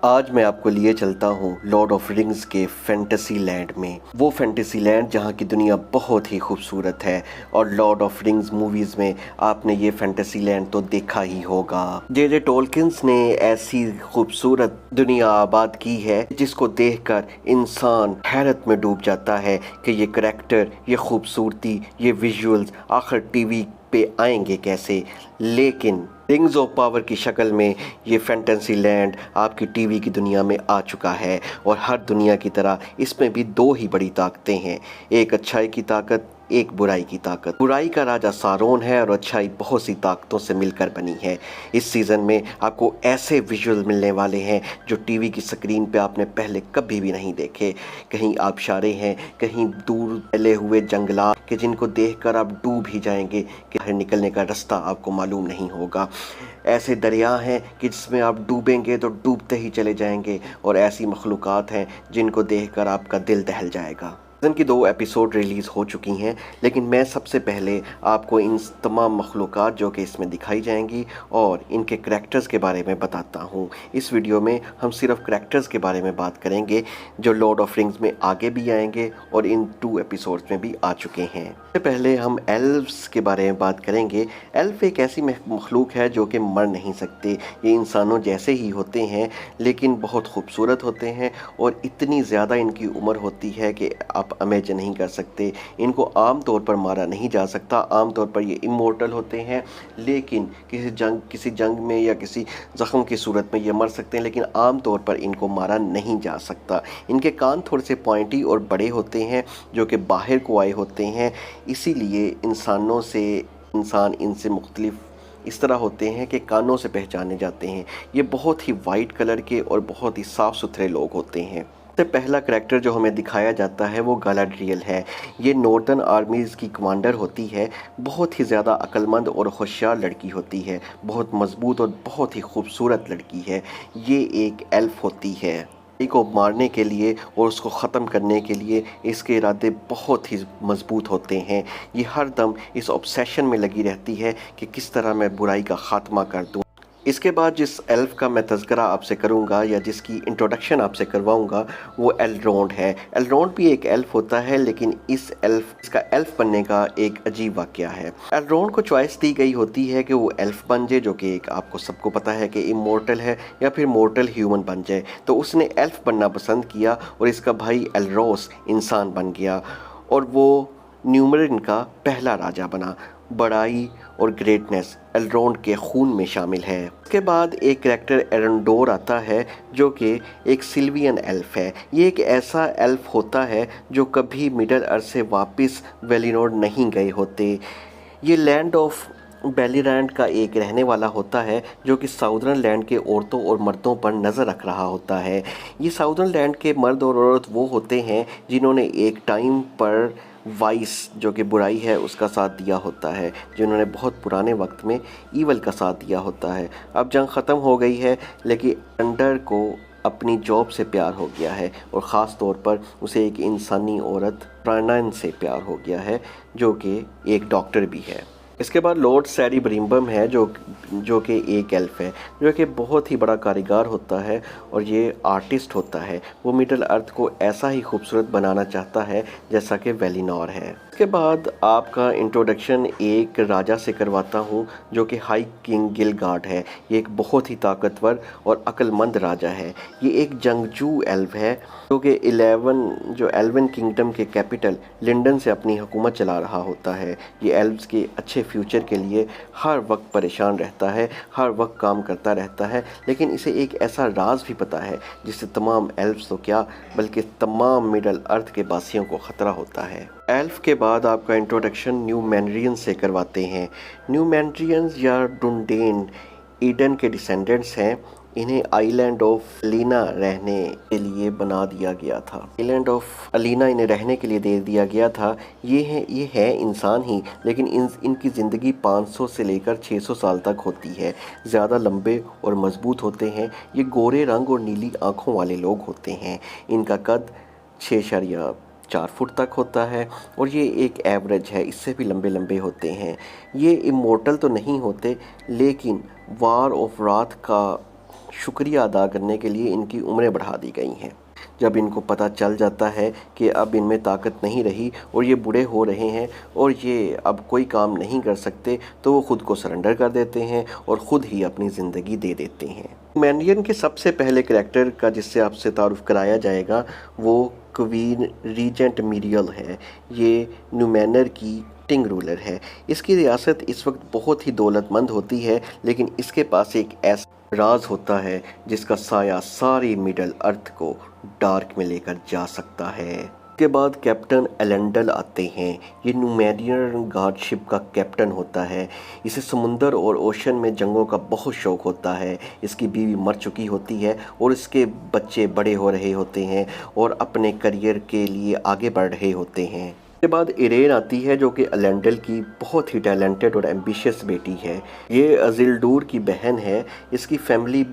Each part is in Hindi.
आज मैं आपको लिए चलता हूँ लॉर्ड ऑफ रिंग्स के फैंटेसी लैंड में। वो फैंटेसी लैंड जहाँ की दुनिया बहुत ही खूबसूरत है और लॉर्ड ऑफ रिंग्स मूवीज़ में आपने ये फैंटेसी लैंड तो देखा ही होगा। जे टोल्किन्स ने ऐसी खूबसूरत दुनिया आबाद की है जिसको देखकर इंसान हैरत में डूब जाता है कि ये करैक्टर, ये खूबसूरती, ये विजुअल्स आखिर टीवी पे आएंगे कैसे। लेकिन रिंग्स ऑफ पावर की शक्ल में ये फैंटेसी लैंड आपकी टीवी की दुनिया में आ चुका है और हर दुनिया की तरह इसमें भी दो ही बड़ी ताकतें हैं, एक अच्छाई की ताकत, एक बुराई की ताकत। बुराई का राजा सारोन है और अच्छाई बहुत सी ताकतों से मिलकर बनी है। इस सीज़न में आपको ऐसे विजुअल मिलने वाले हैं जो टीवी की स्क्रीन पे आपने पहले कभी भी नहीं देखे। कहीं आबशारे हैं, कहीं दूर फैले हुए जंगलात कि जिनको देखकर आप डूब ही जाएंगे कि बाहर निकलने का रास्ता आपको मालूम नहीं होगा। ऐसे दरिया हैं कि जिसमें आप डूबेंगे तो डूबते ही चले जाएंगे और ऐसी मखलूक़ात हैं जिनको देखकर आपका दिल दहल जाएगा। सीज़न की 2 एपिसोड रिलीज़ हो चुकी हैं, लेकिन मैं सबसे पहले आपको इन तमाम मखलूक़ात जो कि इसमें दिखाई जाएंगी और इनके करैक्टर्स के बारे में बताता हूँ। इस वीडियो में हम सिर्फ करैक्टर्स के बारे में बात करेंगे जो लॉर्ड ऑफ रिंग्स में आगे भी आएंगे और इन 2 एपिसोड्स में भी आ चुके हैं। सबसे पहले हम एल्व्स के बारे में बात करेंगे। एल्फ एक ऐसी मखलूक है जो कि मर नहीं सकते। ये इंसानों जैसे ही होते हैं लेकिन बहुत खूबसूरत होते हैं और इतनी ज़्यादा इनकी उम्र होती है कि आप इमेजिन नहीं कर सकते। इनको आम तौर पर मारा नहीं जा सकता। आम तौर पर ये इमोर्टल होते हैं, लेकिन किसी जंग में या किसी ज़ख्म की सूरत में ये मर सकते हैं, लेकिन आम तौर पर इनको मारा नहीं जा सकता। इनके कान थोड़े से पॉइंटी और बड़े होते हैं जो कि बाहर को आए होते हैं, इसीलिए इंसान इनसे मुख्तलिफ इस तरह होते हैं कि कानों से पहचाने जाते हैं। ये बहुत ही वाइट कलर के और बहुत ही साफ़ सुथरे लोग होते हैं। सबसे पहला करैक्टर जो हमें दिखाया जाता है वो गालाड्रियल है। ये नॉर्दर्न आर्मीज़ की कमांडर होती है। बहुत ही ज़्यादा अक्लमंद और होशियार लड़की होती है, बहुत मजबूत और बहुत ही खूबसूरत लड़की है। ये एक एल्फ होती है। को मारने के लिए और उसको ख़त्म करने के लिए इसके इरादे बहुत ही मजबूत होते हैं। ये हर दम इस ऑब्सेशन में लगी रहती है कि किस तरह मैं बुराई का ख़ात्मा कर दूं। इसके बाद जिस एल्फ़ का मैं तज़किरा आपसे करूंगा या जिसकी इंट्रोडक्शन आपसे करवाऊंगा वो एलरोंड है। एलरोंड भी एक एल्फ़ होता है, लेकिन इसका एल्फ़ बनने का एक अजीब वाक़या है। एलरोंड को चॉइस दी गई होती है कि वो एल्फ़ बन जाए, जो कि एक आपको सबको पता है कि इमोर्टल है, या फिर मोर्टल ह्यूमन बन जाए। तो उसने एल्फ़ बनना पसंद किया और इसका भाई एलरोस इंसान बन गया और वो न्यूमरिन का पहला राजा बना। बड़ाई और ग्रेटनेस एलरोंड के खून में शामिल है। इसके बाद एक करैक्टर एरंडोर आता है जो कि एक सिल्वियन एल्फ है। ये एक ऐसा एल्फ होता है जो कभी मिडल अर्थ से वापस वेलिनोर नहीं गए होते। ये लैंड ऑफ बेलीरैंड का एक रहने वाला होता है जो कि साउदर्न लैंड के औरतों और मर्दों पर नज़र रख रहा होता है। ये साउदर्न लैंड के मर्द और औरत वो होते हैं जिन्होंने एक टाइम पर वाइस जो कि बुराई है उसका साथ दिया होता है, जिन्होंने बहुत पुराने वक्त में ईवल का साथ दिया होता है। अब जंग ख़त्म हो गई है, लेकिन अंडर को अपनी जॉब से प्यार हो गया है और ख़ास तौर पर उसे एक इंसानी औरत प्राणान से प्यार हो गया है जो कि एक डॉक्टर भी है। इसके बाद लॉर्ड सैरी ब्रिम्बम है जो कि एक एल्फ है, जो कि बहुत ही बड़ा कारीगर होता है और ये आर्टिस्ट होता है। वो मिडल अर्थ को ऐसा ही खूबसूरत बनाना चाहता है जैसा कि वेलिनोर है। इसके बाद आपका इंट्रोडक्शन एक राजा से करवाता हूँ जो कि हाई किंग गिलगार्ड है। ये एक बहुत ही ताकतवर और अक्लमंद राजा है। ये एक जंगजू एल्फ है जो कि एल्वन किंगडम के कैपिटल लिंडन से अपनी हुकूमत चला रहा होता है। ये एल्व्स के अच्छे फ्यूचर के लिए हर वक्त परेशान रहता है, हर वक्त काम करता रहता है, लेकिन इसे एक ऐसा राज भी पता है जिससे तमाम एल्व्स तो क्या बल्कि तमाम मिडल अर्थ के वासियों को ख़तरा होता है। एल्फ के बाद आपका इंट्रोडक्शन न्यू मैनरियंस से करवाते हैं। न्यू मैनरियंस या डुंडेन ईडन के डिसेंडेंट्स हैं। इन्हें आइलैंड ऑफ अलीना रहने के लिए बना दिया गया था। आइलैंड ऑफ अलीना इन्हें रहने के लिए दे दिया गया था। ये है इंसान ही, लेकिन इनकी ज़िंदगी 500 से लेकर 600 साल तक होती है। ज़्यादा लंबे और मजबूत होते हैं। ये गोरे रंग और नीली आँखों वाले लोग होते हैं। इनका कद 6.4 फुट तक होता है और ये एक एवरेज है, इससे भी लंबे लंबे होते हैं। ये इमोर्टल तो नहीं होते, लेकिन वार ऑफ रात का शुक्रिया अदा करने के लिए इनकी उम्रें बढ़ा दी गई हैं। जब इनको पता चल जाता है कि अब इनमें ताकत नहीं रही और ये बूढ़े हो रहे हैं और ये अब कोई काम नहीं कर सकते, तो वो ख़ुद को सरेंडर कर देते हैं और ख़ुद ही अपनी ज़िंदगी दे देते हैं। मैंडियन के सबसे पहले करैक्टर का जिससे आपसे तारुफ कराया जाएगा वो क्वीन रीजेंट मिरियल है। ये नुमेनर की किंग रूलर है। इसकी रियासत इस वक्त बहुत ही दौलतमंद होती है, लेकिन इसके पास एक ऐसा राज होता है जिसका साया सारी मिडल अर्थ को डार्क में लेकर जा सकता है। इसके बाद कैप्टन एलेंडल आते हैं। ये नुमेरियन गार्डशिप का कैप्टन होता है। इसे समुंदर और ओशन में जंगों का बहुत शौक़ होता है। इसकी बीवी मर चुकी होती है और इसके बच्चे बड़े हो रहे होते हैं और अपने करियर के लिए आगे बढ़ रहे होते हैं। इसके बाद इरेन आती है जो कि एलेंडल की बहुत ही टैलेंटेड और एम्बिशियस बेटी है। ये अजिल्डूर की बहन है। इसकी फैमिली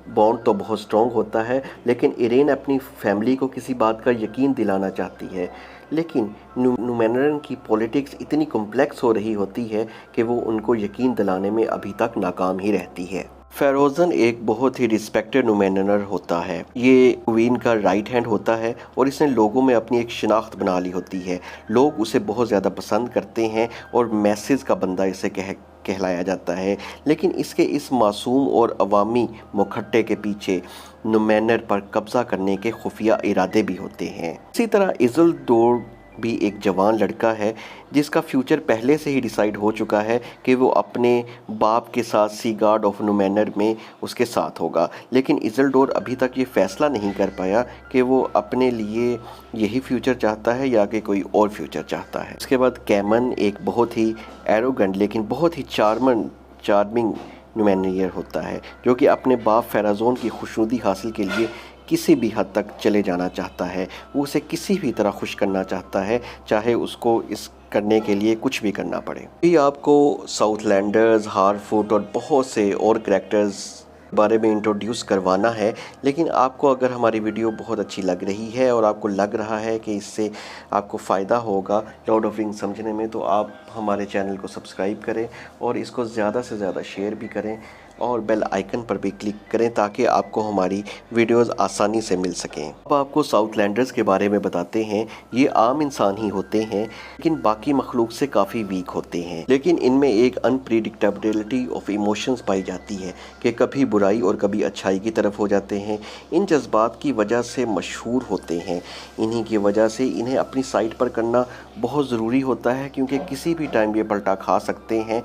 बॉन्ड तो बहुत स्ट्रॉन्ग होता है, लेकिन इरेन अपनी फैमिली को किसी बात का यकीन दिलाना चाहती है, लेकिन नुमेनरन की पॉलिटिक्स इतनी कॉम्प्लेक्स हो रही होती है कि वो उनको यकीन दिलाने में अभी तक नाकाम ही रहती है। फेरोजन एक बहुत ही रिस्पेक्टेड नुमेनर होता है। ये क्वीन का राइट हैंड होता है और इसने लोगों में अपनी एक शिनाख्त बना ली होती है। लोग उसे बहुत ज़्यादा पसंद करते हैं और मैसेज का बंदा इसे कहलाया जाता है, लेकिन इसके इस मासूम और अवामी मुखट्टे के पीछे नुमेनर पर कब्ज़ा करने के खुफिया इरादे भी होते हैं। इसी तरह इज़िल्डोर भी एक जवान लड़का है जिसका फ्यूचर पहले से ही डिसाइड हो चुका है कि वो अपने बाप के साथ सी गार्ड ऑफ नुमेनर में उसके साथ होगा, लेकिन इज़िल्डोर अभी तक ये फ़ैसला नहीं कर पाया कि वो अपने लिए यही फ्यूचर चाहता है या कि कोई और फ्यूचर चाहता है। उसके बाद कैमन एक बहुत ही एरोगेंट लेकिन बहुत ही चार्मिंग नुमेनियर होता है जो कि अपने बाप फेराजोन की खुशनुदी हासिल के लिए किसी भी हद तक चले जाना चाहता है। वो उसे किसी भी तरह खुश करना चाहता है, चाहे उसको इस करने के लिए कुछ भी करना पड़े। ये आपको साउथलैंडर्स, हार्फूट और बहुत से और करैक्टर्स बारे में इंट्रोड्यूस करवाना है, लेकिन आपको अगर हमारी वीडियो बहुत अच्छी लग रही है और आपको लग रहा है कि इससे आपको फ़ायदा होगा लॉर्ड ऑफ रिंग्स समझने में, तो आप हमारे चैनल को सब्सक्राइब करें और इसको ज़्यादा से ज़्यादा शेयर भी करें और बेल आइकन पर भी क्लिक करें ताकि आपको हमारी वीडियोस आसानी से मिल सकें। अब आपको साउथलैंडर्स के बारे में बताते हैं। ये आम इंसान ही होते हैं, लेकिन बाकी मखलूक से काफ़ी वीक होते हैं, लेकिन इनमें एक अनप्रिडिक्टेबिलिटी ऑफ इमोशंस पाई जाती है कि कभी बुराई और कभी अच्छाई की तरफ हो जाते हैं। इन जज्बात की वजह से मशहूर होते हैं। इन्हीं की वजह से इन्हें अपनी साइड पर करना बहुत ज़रूरी होता है, क्योंकि किसी भी टाइम ये पलटा खा सकते हैं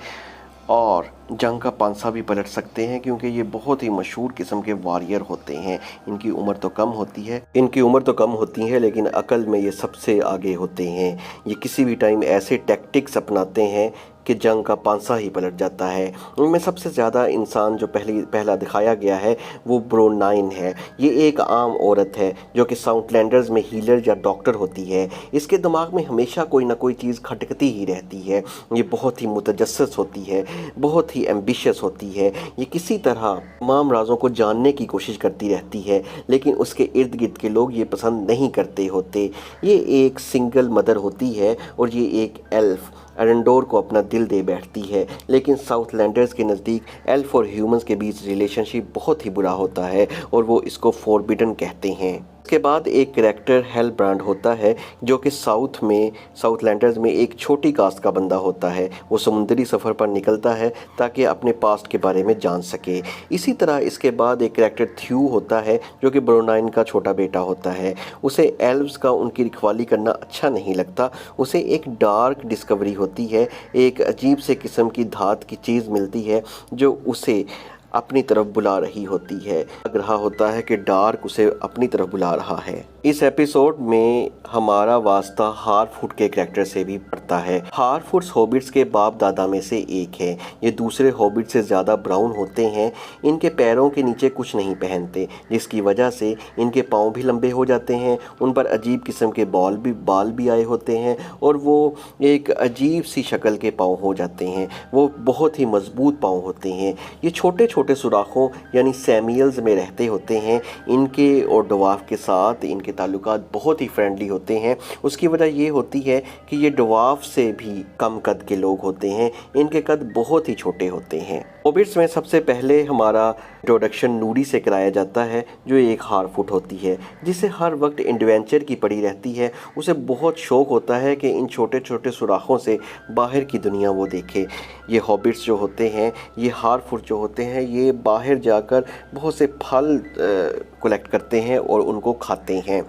और जंग का पांसा भी पलट सकते हैं, क्योंकि ये बहुत ही मशहूर किस्म के वॉरियर होते हैं। इनकी उम्र तो कम होती है लेकिन अकल में ये सबसे आगे होते हैं। ये किसी भी टाइम ऐसे टैक्टिक्स अपनाते हैं कि जंग का पांसा ही पलट जाता है। उनमें सबसे ज़्यादा इंसान जो पहला दिखाया गया है वो ब्रोनाइन है। ये एक आम औरत है जो कि साउथलैंडर्स में हीलर या डॉक्टर होती है। इसके दिमाग में हमेशा कोई ना कोई चीज़ खटकती ही रहती है। ये बहुत ही मुतजस्सिस होती है, बहुत ही एम्बिशियस होती है। ये किसी तरह तमाम राज़ों को जानने की कोशिश करती रहती है, लेकिन उसके इर्द गिर्द के लोग ये पसंद नहीं करते होते। ये एक सिंगल मदर होती है और ये एक एल्फ एरेंडोर को अपना दिल दे बैठती है, लेकिन साउथलैंडर्स के नज़दीक एल्फ और ह्यूमंस के बीच रिलेशनशिप बहुत ही बुरा होता है और वो इसको फॉरबिडन कहते हैं। इसके बाद एक करैक्टर हेलब्रांड होता है जो कि साउथलैंडर्स में एक छोटी कास्ट का बंदा होता है। वो समुद्री सफ़र पर निकलता है ताकि अपने पास्ट के बारे में जान सके। इसी तरह इसके बाद एक करैक्टर थ्यू होता है जो कि ब्रोनाइन का छोटा बेटा होता है। उसे एल्व्स का उनकी रखवाली करना अच्छा नहीं लगता। उसे एक डार्क डिस्कवरी होती है, एक अजीब से किस्म की धात की चीज़ मिलती है जो उसे अपनी तरफ बुला रही होती है। लग रहा होता है कि डार्क उसे अपनी तरफ बुला रहा है। इस एपिसोड में हमारा वास्ता हार्फूट के करैक्टर से भी पड़ता है। हार्फूट्स हॉबिट्स के बाप दादा में से एक है। ये दूसरे हॉबिट से ज़्यादा ब्राउन होते हैं। इनके पैरों के नीचे कुछ नहीं पहनते, जिसकी वजह से इनके पाँव भी लंबे हो जाते हैं। उन पर अजीब किस्म के बाल भी आए होते हैं और वो एक अजीब सी शक्ल के पाँव हो जाते हैं। वो बहुत ही मजबूत पाँव होते हैं। ये छोटे छोटे सुराखों यानी सैमियल्स में रहते होते हैं। इनके और डवार्फ के साथ इनके ताल्लुकात बहुत ही फ्रेंडली होते हैं। उसकी वजह ये होती है कि ये डवार्फ से भी कम कद के लोग होते हैं, इनके कद बहुत ही छोटे होते हैं। हॉबिट्स में सबसे पहले हमारा इंट्रोडक्शन नूरी से कराया जाता है, जो एक हारफुट होती है, जिसे हर वक्त एडवेंचर की पड़ी रहती है। उसे बहुत शौक़ होता है कि इन छोटे छोटे सुराखों से बाहर की दुनिया वो देखे। ये हॉबिट्स जो होते हैं, ये हारफुट जो होते हैं, ये बाहर जाकर बहुत से फल कलेक्ट करते हैं और उनको खाते हैं।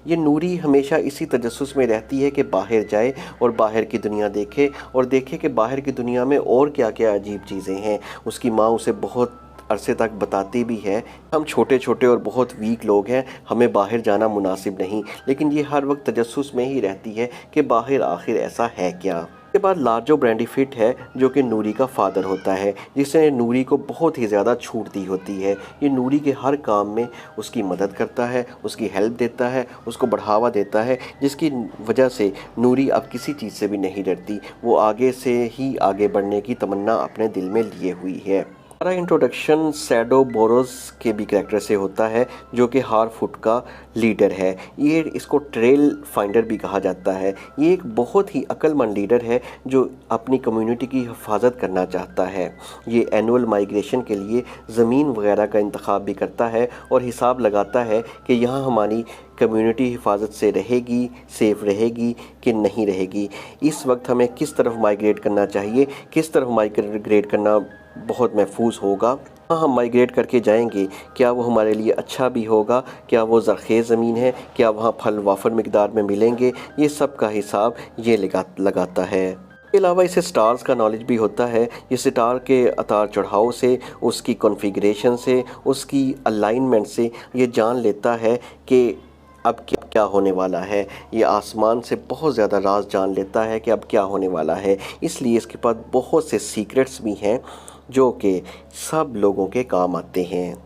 ये नूरी हमेशा इसी तजस्सुस में रहती है कि बाहर जाए और बाहर की दुनिया देखे और देखे कि बाहर की दुनिया में और क्या क्या अजीब चीज़ें हैं। उसकी माँ उसे बहुत अरसे तक बताती भी है, हम छोटे छोटे और बहुत वीक लोग हैं, हमें बाहर जाना मुनासिब नहीं, लेकिन ये हर वक्त तजस्सुस में ही रहती है कि बाहर आखिर ऐसा है क्या। इसके बाद लार्जो ब्रैंडीफिट है, जो कि नूरी का फादर होता है, जिसने नूरी को बहुत ही ज़्यादा छूट दी होती है। ये नूरी के हर काम में उसकी मदद करता है, उसकी हेल्प देता है, उसको बढ़ावा देता है, जिसकी वजह से नूरी अब किसी चीज़ से भी नहीं डरती। वो आगे से ही आगे बढ़ने की तमन्ना अपने दिल में लिए हुई है। हमारा इंट्रोडक्शन सैडो बोरोस के भी कैरेक्टर से होता है, जो कि हारफुट का लीडर है। ये इसको ट्रेल फाइंडर भी कहा जाता है। ये एक बहुत ही अक्लमंद लीडर है जो अपनी कम्युनिटी की हिफाजत करना चाहता है। ये एनुअल माइग्रेशन के लिए ज़मीन वगैरह का इंतखाब भी करता है और हिसाब लगाता है कि यहाँ हमारी कम्युनिटी हिफाजत से रहेगी, सेफ़ रहेगी कि नहीं रहेगी। इस वक्त हमें किस तरफ माइग्रेट करना चाहिए, किस तरफ माइग्रेट करना बहुत महफूज होगा, कहाँ हम माइग्रेट करके जाएंगे, क्या वो हमारे लिए अच्छा भी होगा, क्या वो ज़रख़ेज़ ज़मीन है, क्या वहाँ फल वाफर मिकदार में मिलेंगे, ये सब का हिसाब ये लगाता है। इसके अलावा इसे स्टार्स का नॉलेज भी होता है। ये स्टार के उतार चढ़ाव से, उसकी कॉन्फ़िगरेशन से, उसकी अलाइनमेंट से ये जान लेता है कि अब क्या होने वाला है। ये आसमान से बहुत ज़्यादा राज जान लेता है कि अब क्या होने वाला है। इसलिए इसके पास बहुत से सीक्रेट्स भी हैं जो कि सब लोगों के काम आते हैं।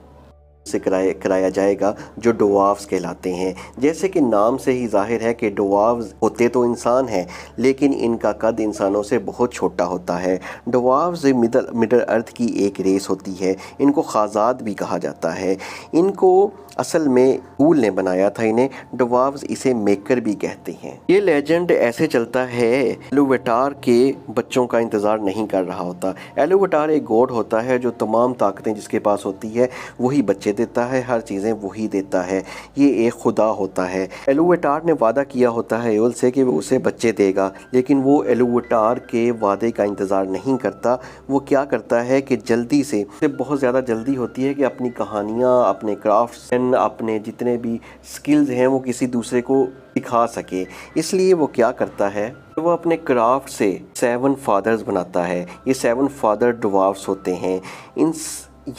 से कराया जाएगा जो डवार्फ्स कहलाते हैं। जैसे कि नाम से ही जाहिर है कि डवार्फ्स होते तो इंसान हैं, लेकिन इनका कद इंसानों से बहुत छोटा होता है। डवार्फ्स मिडल अर्थ की एक रेस होती है। इनको खाजाद भी कहा जाता है। इनको असल में ऊल ने बनाया था इन्हें। डवार्फ्स इसे मेकर भी कहते हैं। ये लेजेंड ऐसे चलता है, एलुवेटार के बच्चों का इंतज़ार नहीं कर रहा होता। एलुवेटार एक गॉड होता है जो तमाम ताकतें जिसके पास होती है वही बच्चे देता है, हर चीज़ें वही देता है। ये एक खुदा होता है। एलुवेटार ने वादा किया होता है एओल से कि वो उसे बच्चे देगा, लेकिन वो एलुवेटार के वादे का इंतज़ार नहीं करता। वो क्या करता है कि जल्दी से बहुत ज़्यादा जल्दी होती है कि अपनी कहानियाँ, अपने क्राफ्ट्स, अपने जितने भी स्किल्स हैं वो किसी दूसरे को दिखा सके। इसलिए वो क्या करता है, वो अपने क्राफ्ट से 7 फादर्स बनाता है। ये 7 फादर डवार्फ्स होते हैं।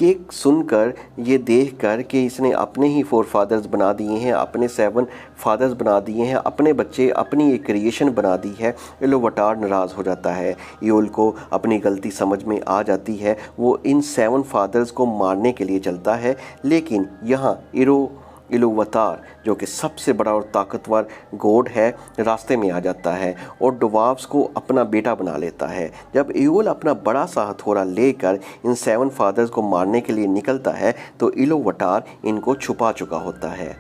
ये सुनकर, ये देखकर कि इसने अपने ही 4 फादर्स बना दिए हैं, अपने 7 फादर्स बना दिए हैं, अपने बच्चे, अपनी एक क्रिएशन बना दी है, एलुवेटार नाराज़ हो जाता है। एओल को अपनी गलती समझ में आ जाती है। वो इन 7 फादर्स को मारने के लिए चलता है, लेकिन यहाँ इलुवतार जो कि सबसे बड़ा और ताकतवर गॉड है, रास्ते में आ जाता है और डवार्फ्स को अपना बेटा बना लेता है। जब एओल अपना बड़ा सा हथौड़ा लेकर इन 7 फादर्स को मारने के लिए निकलता है तो इलुवतार इनको छुपा चुका होता है।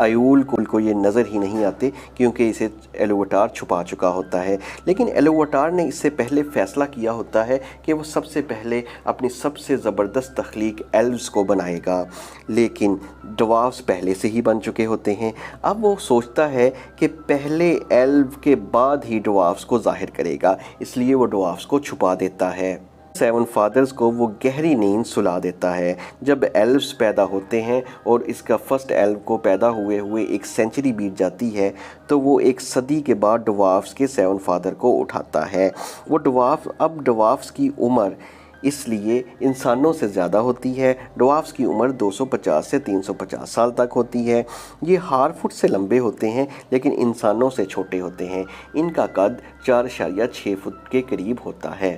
एओल को ये नज़र ही नहीं आते क्योंकि इसे एलुवेटार छुपा चुका होता है। लेकिन एलुवेटार ने इससे पहले फ़ैसला किया होता है कि वो सबसे पहले अपनी सबसे ज़बरदस्त तख्लीक एल्व्स को बनाएगा, लेकिन डवार्फ्स पहले से ही बन चुके होते हैं। अब वो सोचता है कि पहले एल्व के बाद ही डवार्फ्स को ज़ाहिर करेगा, इसलिए वो डवार्फ्स को छुपा देता है। 7 फादर्स को वो गहरी नींद सुला देता है। जब एल्व्स पैदा होते हैं और इसका फर्स्ट एल्व को पैदा हुए एक सेंचुरी बीत जाती है, तो वो एक सदी के बाद डवार्फ्स के 7 फादर को उठाता है। वो डवार्फ्स की उम्र इसलिए इंसानों से ज़्यादा होती है। डवार्फ्स की उम्र 250 से 350 साल तक होती है। ये हारफुट से लंबे होते हैं लेकिन इंसानों से छोटे होते हैं। इनका कद 4.6 फुट के करीब होता है।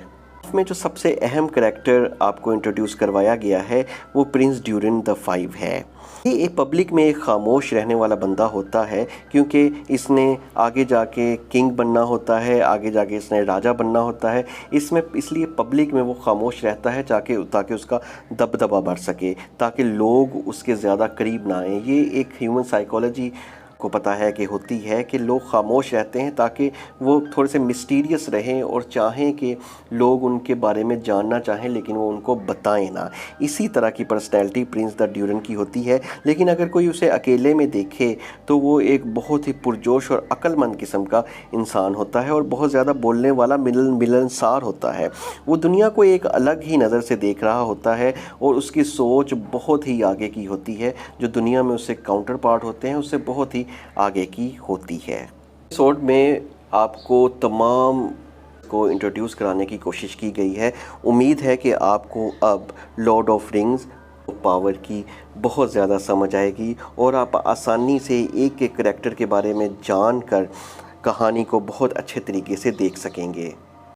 में जो सबसे अहम करैक्टर आपको इंट्रोड्यूस करवाया गया है वो प्रिंस ड्यूरिन द फाइव है। ये एक पब्लिक में एक खामोश रहने वाला बंदा होता है क्योंकि इसने आगे जाके किंग बनना होता है, आगे जाके इसने राजा बनना होता है। इसमें इसलिए पब्लिक में वो खामोश रहता है ताकि उसका दबदबा बढ़ सके, ताकि लोग उसके ज़्यादा करीब ना आएँ। ये एक ह्यूमन साइकोलॉजी को पता है कि होती है कि लोग खामोश रहते हैं ताकि वो थोड़े से मिस्टीरियस रहें और चाहें कि लोग उनके बारे में जानना चाहें लेकिन वो उनको बताएं ना। इसी तरह की पर्सनैलिटी प्रिंस द ड्यूरन की होती है। लेकिन अगर कोई उसे अकेले में देखे तो वो एक बहुत ही पुरजोश और अक्लमंद किस्म का इंसान होता है और बहुत ज़्यादा बोलने वाला मिलनसार होता है। वो दुनिया को एक अलग ही नज़र से देख रहा होता है और उसकी सोच बहुत ही आगे की होती है। जो दुनिया में उससे काउंटर पार्ट होते हैं उससे बहुत ही आगे की होती है। एपिसोड में आपको तमाम को इंट्रोड्यूस कराने की कोशिश की गई है। उम्मीद है कि आपको अब लॉर्ड ऑफ रिंग्स पावर की बहुत ज़्यादा समझ आएगी और आप आसानी से एक एक करैक्टर के बारे में जानकर कहानी को बहुत अच्छे तरीके से देख सकेंगे।